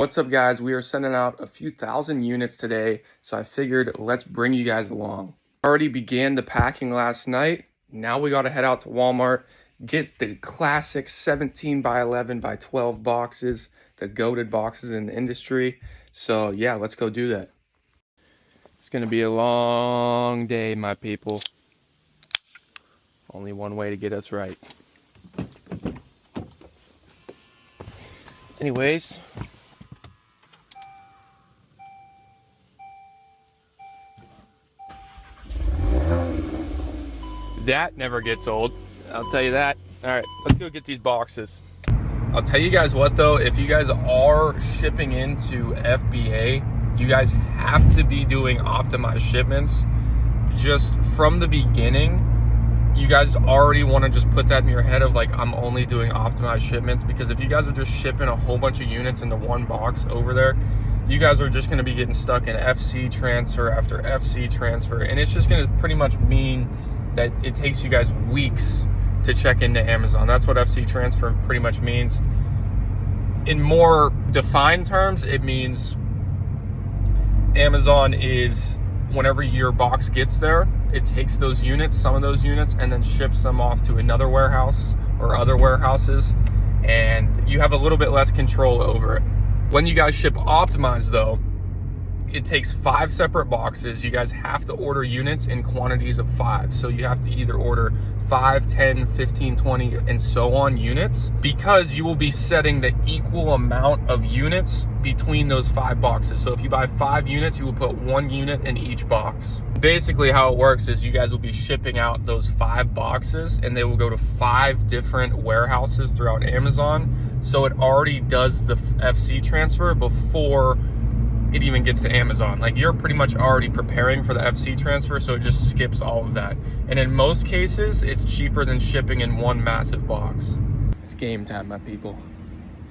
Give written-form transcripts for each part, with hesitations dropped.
What's up, guys? We are sending out a few thousand units today, so I figured let's bring you guys along. Already began the packing last night. Now we got to head out to Walmart, get the classic 17 by 11 by 12 boxes, the goated boxes in the industry. So yeah, let's go do that. It's gonna be a long day, my people. Only one way to get us right. Anyways, that never gets old, I'll tell you that. All right, let's go get these boxes. I'll tell you guys what though, if you guys are shipping into FBA, you guys have to be doing optimized shipments. Just from the beginning, you guys already want to just put that in your head of like, I'm only doing optimized shipments, because if you guys are just shipping a whole bunch of units into one box over there, you guys are just going to be getting stuck in FC transfer after FC transfer, and it's just going to pretty much mean that it takes you guys weeks to check into Amazon. That's what FC transfer pretty much means. In more defined terms, it means Amazon is, whenever your box gets there, it takes those units, some of those units, and then ships them off to another warehouse or other warehouses, and you have a little bit less control over it. When you guys ship optimized though, it takes 5 separate boxes. You guys have to order units in quantities of 5. So you have to either order 5, 10, 15, 20, and so on units, because you will be setting the equal amount of units between those 5 boxes. So if you buy 5 units, you will put 1 unit in each box. Basically how it works is you guys will be shipping out those 5 boxes, and they will go to 5 different warehouses throughout Amazon. So it already does the FC transfer before it even gets to Amazon. Like, you're pretty much already preparing for the FC transfer, so it just skips all of that. And in most cases, it's cheaper than shipping in one massive box. It's game time, my people.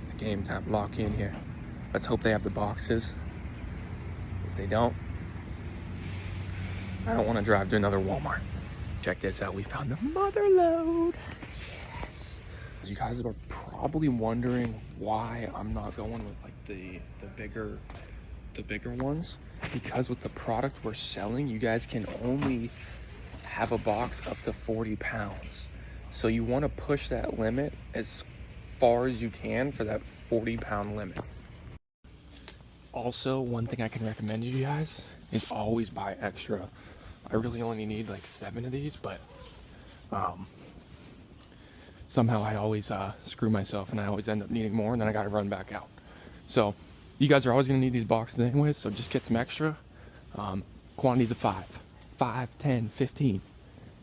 It's game time. Lock in here. Let's hope they have the boxes. If they don't, I don't want to drive to another Walmart. Check this out. We found the mother load. Yes. You guys are probably wondering why I'm not going with like the bigger ones, because with the product we're selling, you guys can only have a box up to 40 pounds. So you want to push that limit as far as you can for that 40-pound limit. Also, one thing I can recommend you guys is always buy extra. I really only need like 7 of these, but somehow I always screw myself and I always end up needing more, and then I got to run back out. So you guys are always going to need these boxes anyways, so just get some extra quantities of 5, 10, 15,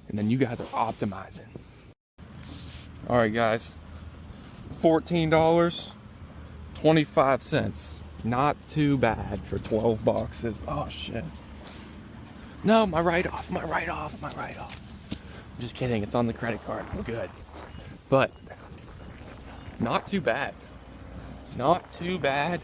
and then you guys are optimizing. All right, guys, $14.25. Not too bad for 12 boxes. Oh shit. No, my write-off. I'm just kidding. It's on the credit card. I'm good. But not too bad. Not too bad.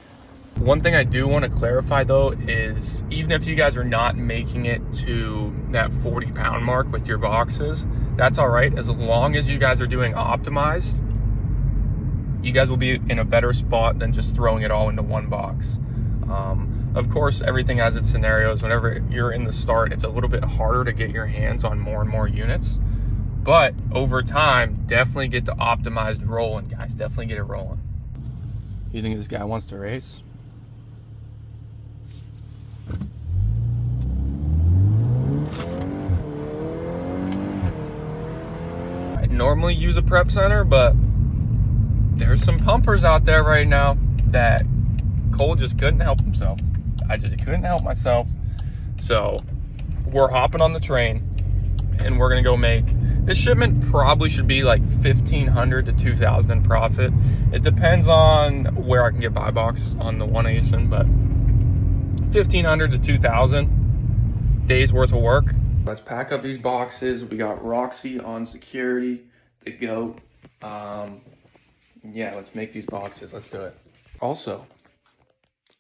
One thing I do want to clarify though is, even if you guys are not making it to that 40-pound mark with your boxes, that's all right. As long as you guys are doing optimized, you guys will be in a better spot than just throwing it all into one box. Of course, everything has its scenarios. Whenever you're in the start, it's a little bit harder to get your hands on more and more units. But over time, definitely get the optimized rolling, guys. Definitely get it rolling. You think this guy wants to race? I normally use a prep center, but there's some pumpers out there right now that Cole just couldn't help himself. I just couldn't help myself. So we're hopping on the train and we're gonna go make this shipment. Probably should be like 1,500 to 2,000 in profit. It depends on where I can get buy box on the 1 ASIN, but 1,500 to 2,000 days worth of work. Let's pack up these boxes. We got Roxy on security, the GOAT. Yeah, let's make these boxes. Let's do it. Also,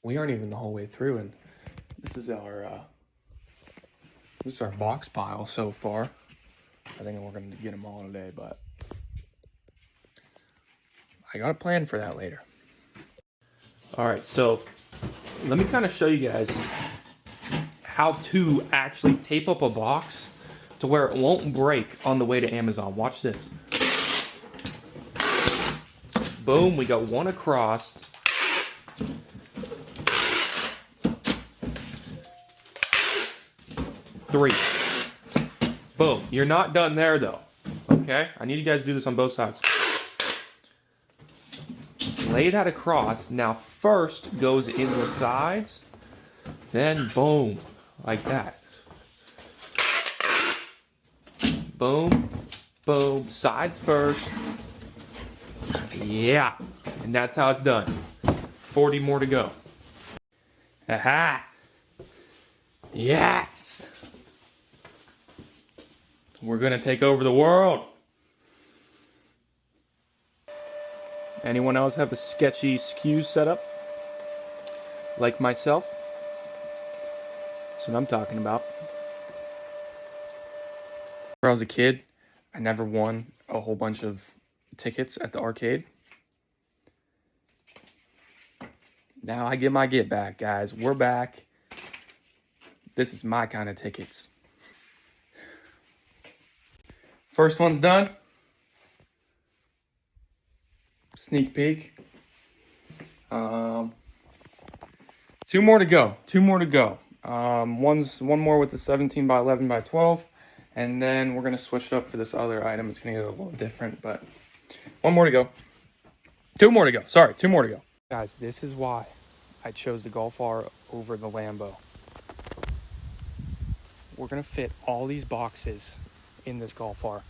we aren't even the whole way through, and this is our box pile so far. I think we're going to get them all today, but I got a plan for that later. All right, so let me kind of show you guys how to actually tape up a box to where it won't break on the way to Amazon. Watch this. Boom, we got one across. Three. Boom. You're not done there though. Okay? I need you guys to do this on both sides. Lay that across. Now first goes in the sides. Then boom. Like that. Boom. Boom. Sides first. Yeah. And that's how it's done. 40 more to go. Aha. Yes. We're gonna take over the world. Anyone else have a sketchy SKU setup? Like myself? That's what I'm talking about. When I was a kid, I never won a whole bunch of tickets at the arcade. Now I get my get back, guys. We're back. This is my kind of tickets. First one's done. Sneak peek. 2 more to go. 2 more to go. One more with the 17 by 11 by 12. And then we're going to switch it up for this other item. It's going to get a little different, but 1 more to go. 2 more to go. Sorry, 2 more to go. Guys, this is why I chose the Golf R over the Lambo. We're going to fit all these boxes in this Golf R.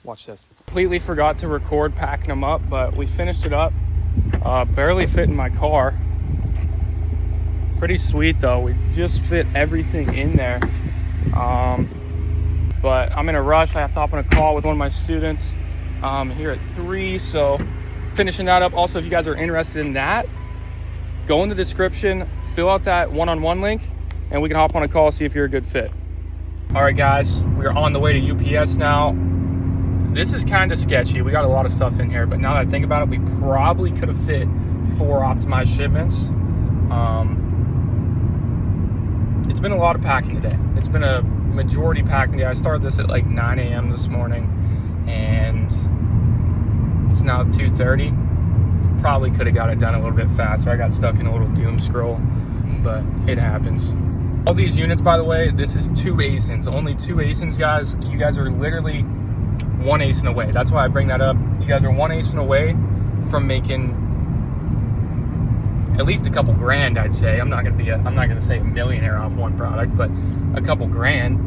Watch this. Completely forgot to record packing them up, but we finished it up. Barely fit in my car. Pretty sweet though. We just fit everything in there. But I'm in a rush. I have to hop on a call with one of my students here at 3. So finishing that up. Also, if you guys are interested in that, go in the description, fill out that one-on-one link, and we can hop on a call, see if you're a good fit. All right, guys, we're on the way to UPS now. This is kind of sketchy. We got a lot of stuff in here, but now that I think about it, we probably could have fit 4 optimized shipments. It's been a lot of packing today. It's been a majority packing day. I started this at like 9 a.m. this morning, and it's now 2:30. Probably could have got it done a little bit faster. I got stuck in a little doom scroll, but it happens. All these units, by the way, this is 2 ASINs. Only 2 ASINs, guys. You guys are literally 1 ASIN away. That's why I bring that up. You guys are 1 ASIN away from making at least a couple grand, I'd say. I'm not gonna say a millionaire off one product, but a couple grand.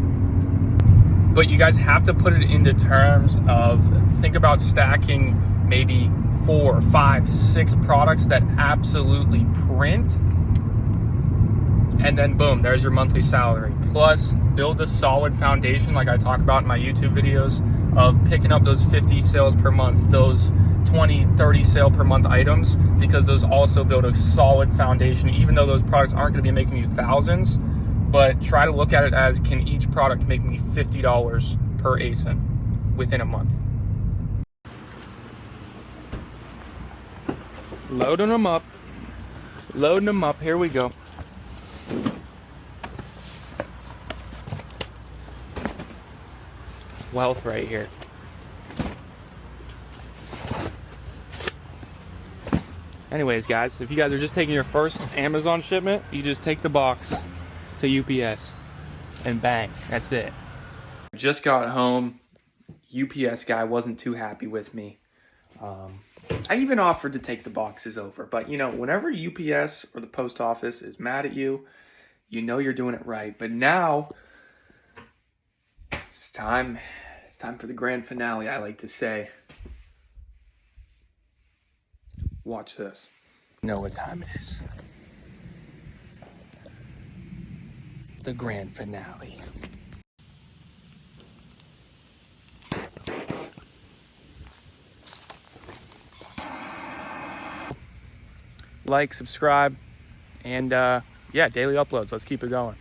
But you guys have to put it into terms of, think about stacking maybe 4, 5, 6 products that absolutely print, and then boom, there's your monthly salary. Plus, build a solid foundation like I talk about in my YouTube videos of picking up those 50 sales per month, those 20, 30 sale per month items, because those also build a solid foundation, even though those products aren't going to be making you thousands. But try to look at it as, can each product make me $50 per ASIN within a month? Loading them up. Loading them up. Here we go. Wealth right here. Anyways, guys, if you guys are just taking your first Amazon shipment, you just take the box to UPS and bang, that's it. Just got home. UPS guy wasn't too happy with me. I even offered to take the boxes over, but you know, whenever UPS or the post office is mad at you, you know you're doing it right. But now it's time for the grand finale, I like to say. Watch this. You know what time it is. The grand finale. Like, subscribe, and yeah, daily uploads. Let's keep it going.